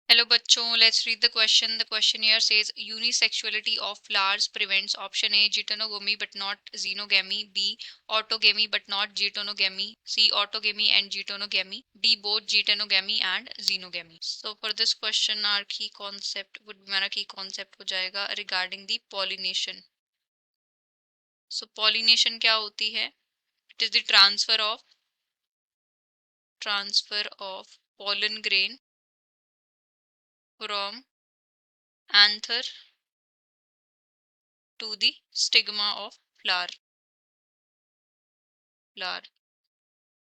Hello बच्चों, let's read the question. The question here says unisexuality of flowers prevents option A geitonogamy but not xenogamy, B autogamy but not geitonogamy, C autogamy and geitonogamy, D both geitonogamy and xenogamy. So for this question our key concept would हमारा key concept हो जाएगा regarding the pollination. So pollination क्या होती है? It is the transfer of pollen grain from anther to the stigma of flower.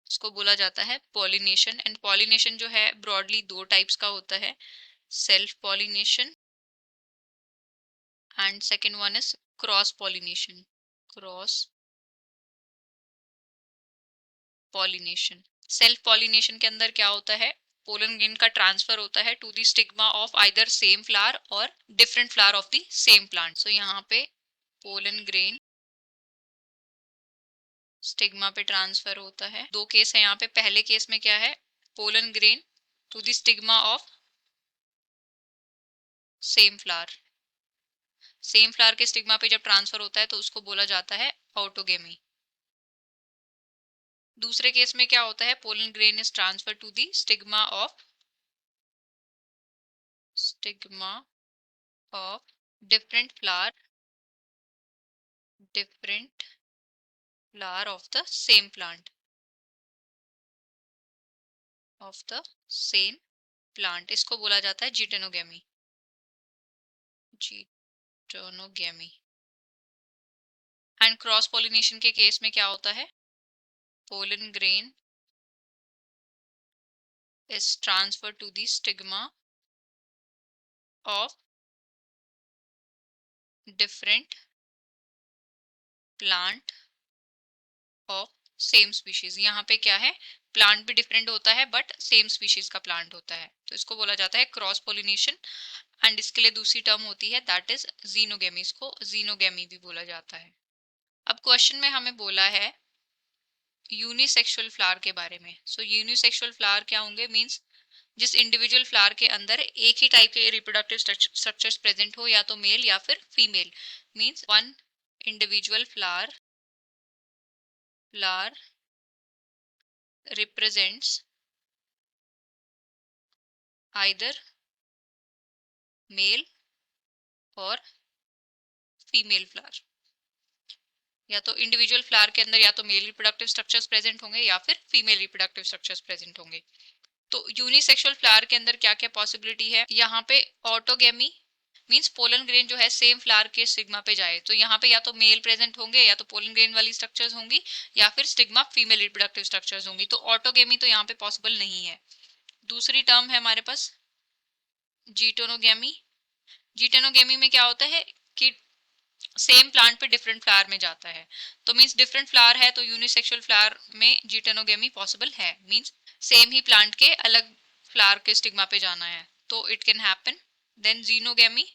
इसको बोला जाता है पॉलिनेशन. एंड पॉलिनेशन जो है ब्रॉडली दो टाइप्स का होता है, self pollination and second one is cross pollination. Cross pollination. Self pollination के अंदर क्या होता है, पोलन ग्रेन का ट्रांसफर होता है to the stigma of either same flower और different flower of the same plant. So यहाँ पे पोलन ग्रेन स्टिग्मा पे ट्रांसफर होता है. दो केस है यहाँ पे. पहले केस में क्या है, pollen grain to the stigma of same flower के स्टिग्मा पे जब ट्रांसफर होता है तो उसको बोला जाता है ऑटोगेमी. दूसरे केस में क्या होता है, pollen grain is transfer to the stigma of different flower of the same plant इसको बोला जाता है जीटेनोगेमी. एंड क्रॉस पॉलिनेशन के केस में क्या होता है, pollen grain is transferred to the stigma of different plant of same species. यहाँ पे क्या है, प्लांट भी डिफरेंट होता है बट सेम स्पीशीज का प्लांट होता है, तो इसको बोला जाता है क्रॉस पॉलिनेशन. एंड इसके लिए दूसरी टर्म होती है दैट इज जीनोगेमी. इसको जीनोगेमी भी बोला जाता है. अब क्वेश्चन में हमें बोला है यूनिसेक्सुअल फ्लावर के बारे में. सो यूनिसेक्सुअल फ्लावर क्या होंगे, मींस जिस इंडिविजुअल फ्लावर के अंदर एक ही टाइप के रिप्रोडक्टिव स्ट्रक्चर्स प्रेजेंट हो, या तो मेल या फिर female. Means one individual flower represents either male और फीमेल फ्लावर. या तो इंडिविजुअल फ्लावर के अंदर या तो मेल रिप्रोडक्टिव स्ट्रक्चर्स प्रेजेंट होंगे या फिर फीमेल रिप्रोडक्टिव स्ट्रक्चर्स प्रेजेंट होंगे. तो यूनिसेक्सुअल फ्लावर के अंदर क्या क्या पॉसिबिलिटी है, यहाँ पे ऑटोगेमी मींस पोलन ग्रेन जो है सेम फ्लावर के स्टिग्मा पे जाए, तो यहाँ पे या तो मेल प्रेजेंट होंगे या तो पोलन ग्रेन वाली स्ट्रक्चर्स होंगी या फिर स्टिग्मा फीमेल रिप्रोडक्टिव स्ट्रक्चर्स होंगी. तो ऑटोगेमी तो यहाँ पे पॉसिबल नहीं है. दूसरी टर्म है हमारे पास जीटोनोगेमी. जीटोनोगेमी में क्या होता है कि सेम प्लांट पे डिफरेंट फ्लावर में जाता है, तो मींस डिफरेंट फ्लावर है तो यूनिसेक्सुअल फ्लावर में जीटोनोगेमी पॉसिबल है. मींस सेम ही प्लांट के अलग फ्लावर के स्टिग्मा पे जाना है, तो it can happen. Then xenogamy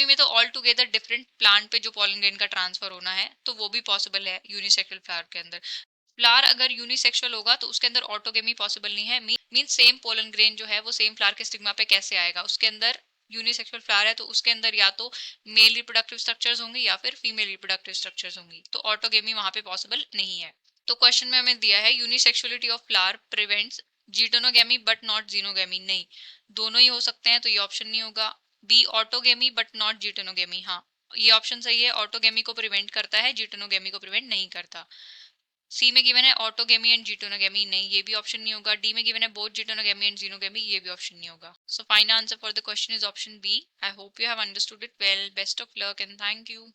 में तो ऑल टुगेदर डिफरेंट प्लांट पे जो पॉलन ग्रेन का ट्रांसफर होना है, तो वो भी पॉसिबल है यूनिसेक्सुअल फ्लावर के अंदर. फ्लावर अगर यूनिसेक्सुअल होगा तो उसके अंदर ऑटोगेमी पॉसिबल नहीं है. मीन सेम पोलन ग्रेन जो है वो सेम फ्लावर के स्टिग्मा पे कैसे आएगा, उसके अंदर यूनिसेक्सुअल फ्लावर है तो उसके अंदर या तो मेल रिप्रोडक्टिव स्ट्रक्चर्स होंगी या फिर फीमेल रिप्रोडक्टिव स्ट्रक्चर्स होंगी, तो ऑटोगेमी वहां पे पॉसिबल नहीं है. तो क्वेश्चन में हमें दिया है unisexuality of flower prevents geitonogamy but not xenogamy. नहीं, दोनों ही हो सकते हैं, तो ये ऑप्शन नहीं होगा. B autogamy but not geitonogamy, हाँ ये ऑप्शन सही है. ऑटोगेमी को प्रिवेंट करता है, जीटोनोगेमी को प्रिवेंट नहीं करता. सी में गिवन है ऑटोगेमी एंड जीटोनोगेमी, नहीं ये भी ऑप्शन नहीं होगा. डी में गिवन है बोथ जीटोनोगेमी एंड जीनोगेमी, ये भी ऑप्शन नहीं होगा. So final answer for the question is option B. I hope you have understood it well. Best of luck and thank you.